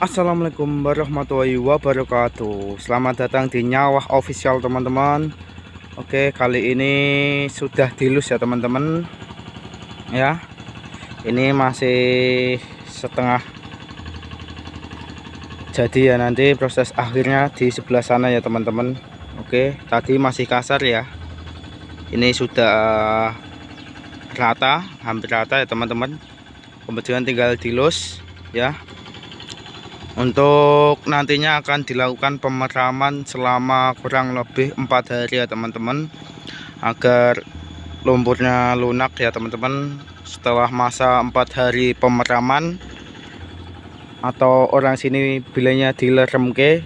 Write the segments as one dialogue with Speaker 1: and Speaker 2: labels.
Speaker 1: Assalamualaikum warahmatullahi wabarakatuh. Selamat datang di Nyawah Official teman-teman. Oke, kali ini sudah dilus ya teman-teman. Ya, ini masih setengah jadi ya, nanti proses akhirnya di sebelah sana ya teman-teman. Oke, tadi masih kasar ya. Ini sudah rata, hampir rata ya teman-teman. Kemudian tinggal dilus ya. Untuk nantinya akan dilakukan pemeraman selama kurang lebih 4 hari ya teman-teman, agar lumpurnya lunak ya teman-teman. Setelah masa 4 hari pemeraman, atau orang sini bilangnya dileremke,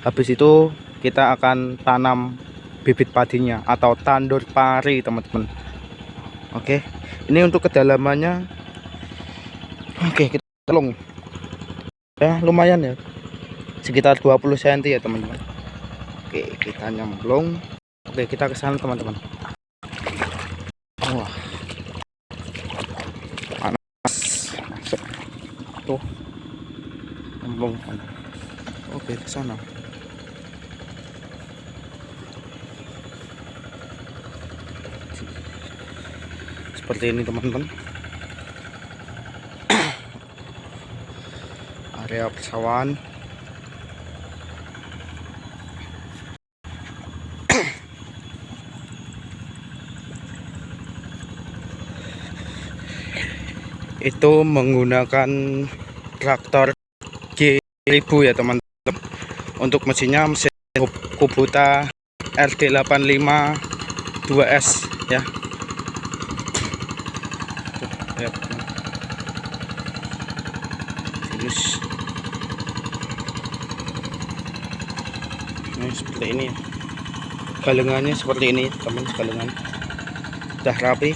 Speaker 1: habis itu kita akan tanam bibit padinya atau tandur pari teman-teman. Oke, ini untuk kedalamannya. Oke, kita tolong ya, lumayan ya, sekitar 20 cm ya teman-teman. Oke, kita nyemplung. Oke, kita ke sana teman-teman. Wah, panas. Masuk tuh, nyemplung. Oke, ke sana. Seperti ini teman-teman, area persawahan. Itu menggunakan traktor G1000 ya teman-teman. Untuk mesinnya mesin Kubota RD85 2S ya. Tuh, lihat. Terus ini seperti ini, galengannya seperti ini teman, galengan udah rapi.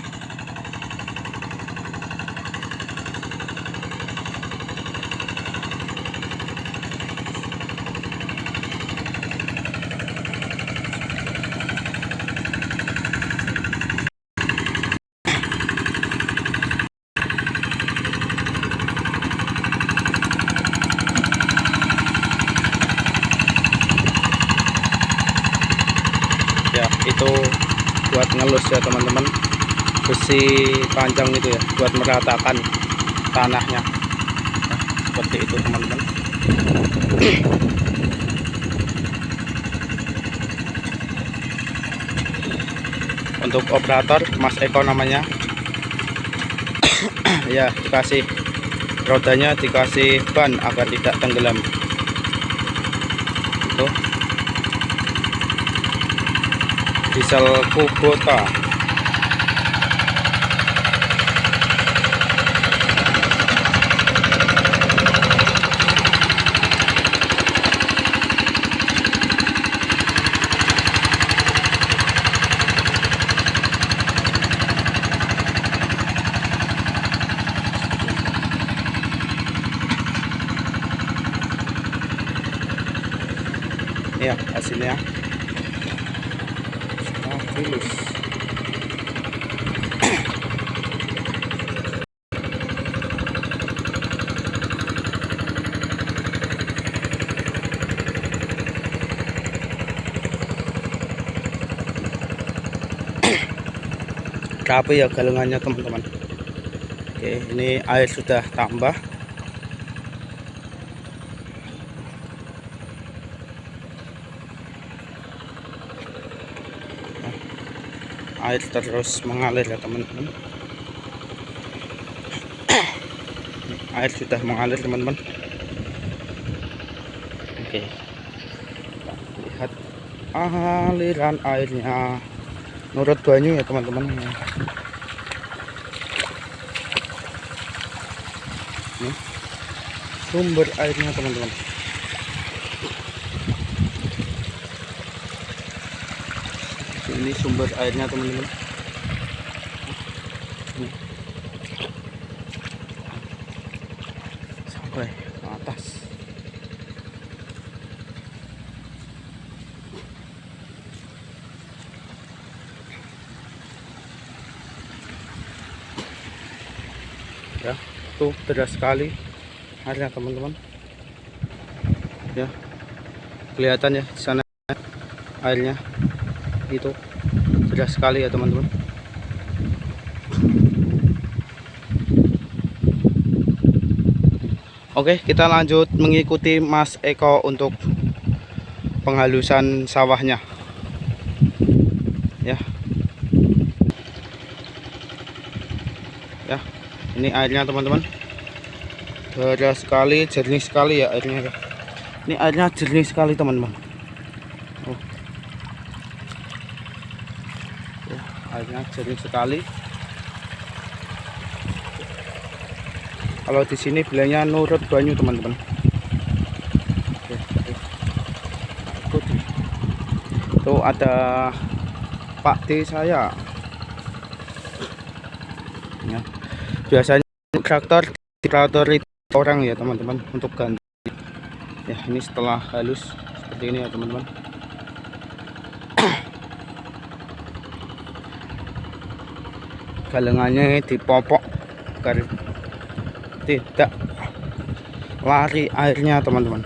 Speaker 1: Ya, itu buat ngelus ya teman-teman, besi panjang itu ya, buat meratakan tanahnya. Nah, seperti itu teman-teman. Untuk operator Mas Eko namanya. Ya, dikasih rodanya, dikasih ban agar tidak tenggelam. Itu diesel Kubota. Ya, hasilnya tulus. Rapi ya galengannya teman-teman. Oke, ini air sudah tambah. Air terus mengalir ya teman-teman. Air sudah mengalir teman-teman. Oke, kita lihat aliran airnya, nurut banyu ya teman-teman. Ini sumber airnya teman-teman. Ini sumber airnya teman-teman. Sampai ke atas. Ya, tuh deras sekali airnya teman-teman. ya, kelihatan ya di sana airnya itu deras sekali ya teman-teman. Oke, kita lanjut mengikuti Mas Eko untuk penghalusan sawahnya ya. Ya, ini airnya teman-teman, deras sekali, jernih sekali ya airnya ya. Ini airnya jernih sekali teman-teman. Ya, airnya jernih sekali. Kalau di sini bilangnya nurut banyu teman-teman. Tuh ada Pak D saya. Ya, biasanya traktor itu orang ya teman-teman untuk ganti. Ya, ini setelah halus seperti ini ya teman-teman. Galengannya dipopok agar tidak lari airnya teman-teman.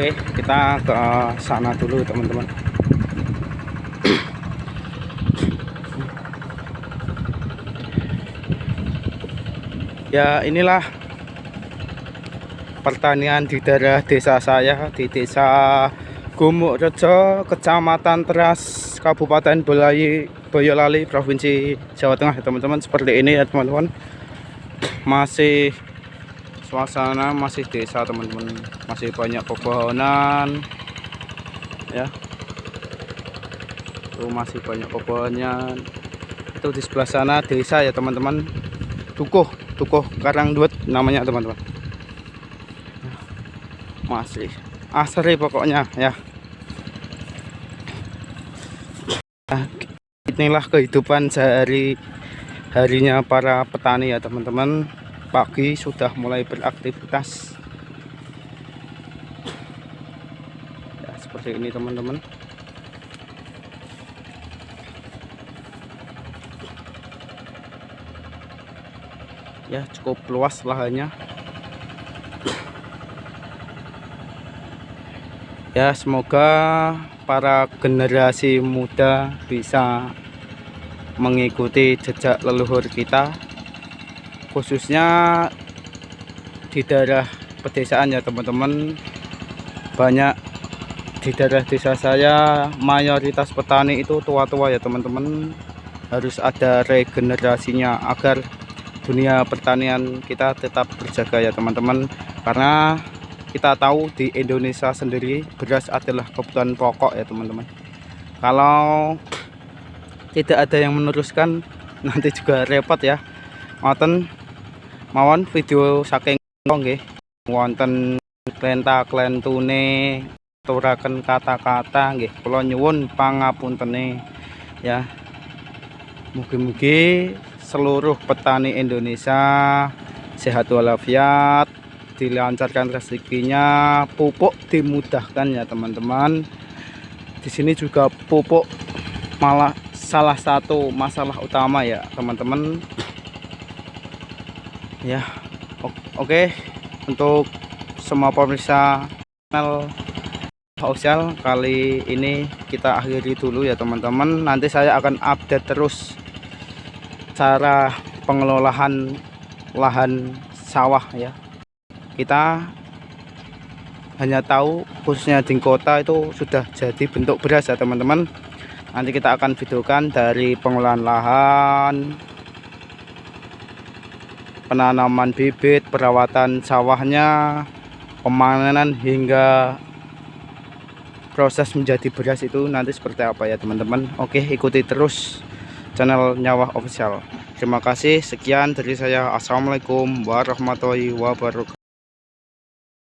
Speaker 1: Oke, kita ke sana dulu teman-teman. Ya, inilah pertanian di daerah desa saya, di desa Gumukrejo, Kecamatan Teras, Kabupaten Boyolali, Provinsi Jawa Tengah, teman-teman. Seperti ini ya teman-teman, masih suasana masih desa teman-teman, masih banyak pepohonan ya. Tuh masih banyak pepohonan. Itu di sebelah sana desa ya teman-teman, Tukuh Karangduet namanya teman-teman. Masih asri pokoknya ya. Nah, inilah kehidupan sehari-harinya para petani ya teman-teman. Pagi sudah mulai beraktivitas ya, seperti ini teman-teman. Ya, cukup luas lahannya ya. Semoga para generasi muda bisa mengikuti jejak leluhur kita, khususnya di daerah pedesaan ya teman-teman. Banyak di daerah desa saya mayoritas petani itu tua-tua ya teman-teman. Harus ada regenerasinya agar dunia pertanian kita tetap berjaga ya teman-teman. Karena kita tahu di Indonesia sendiri beras adalah kebutuhan pokok ya teman-teman. Kalau tidak ada yang meneruskan nanti juga repot ya. Ngoten mawon video saking nggih wonten klenta-klentune aturaken kata-kata nggih, kula nyuwun pangapuntene ya. Mugi-mugi seluruh petani Indonesia sehat walafiat, dilancarkan rezekinya, pupuk dimudahkan ya teman-teman. Di sini juga pupuk malah salah satu masalah utama ya teman-teman. Ya, oke. Untuk semua pemirsa channel official, kali ini kita akhiri dulu ya teman-teman. Nanti saya akan update terus cara pengelolaan lahan sawah ya. Kita hanya tahu khususnya di kota itu sudah jadi bentuk beras ya teman-teman. Nanti kita akan videokan dari pengolahan lahan, penanaman bibit, perawatan sawahnya, pemanenan hingga proses menjadi beras itu nanti seperti apa ya teman-teman. Oke, ikuti terus channel Nyawah Official. Terima kasih, sekian dari saya. Assalamualaikum warahmatullahi wabarakatuh.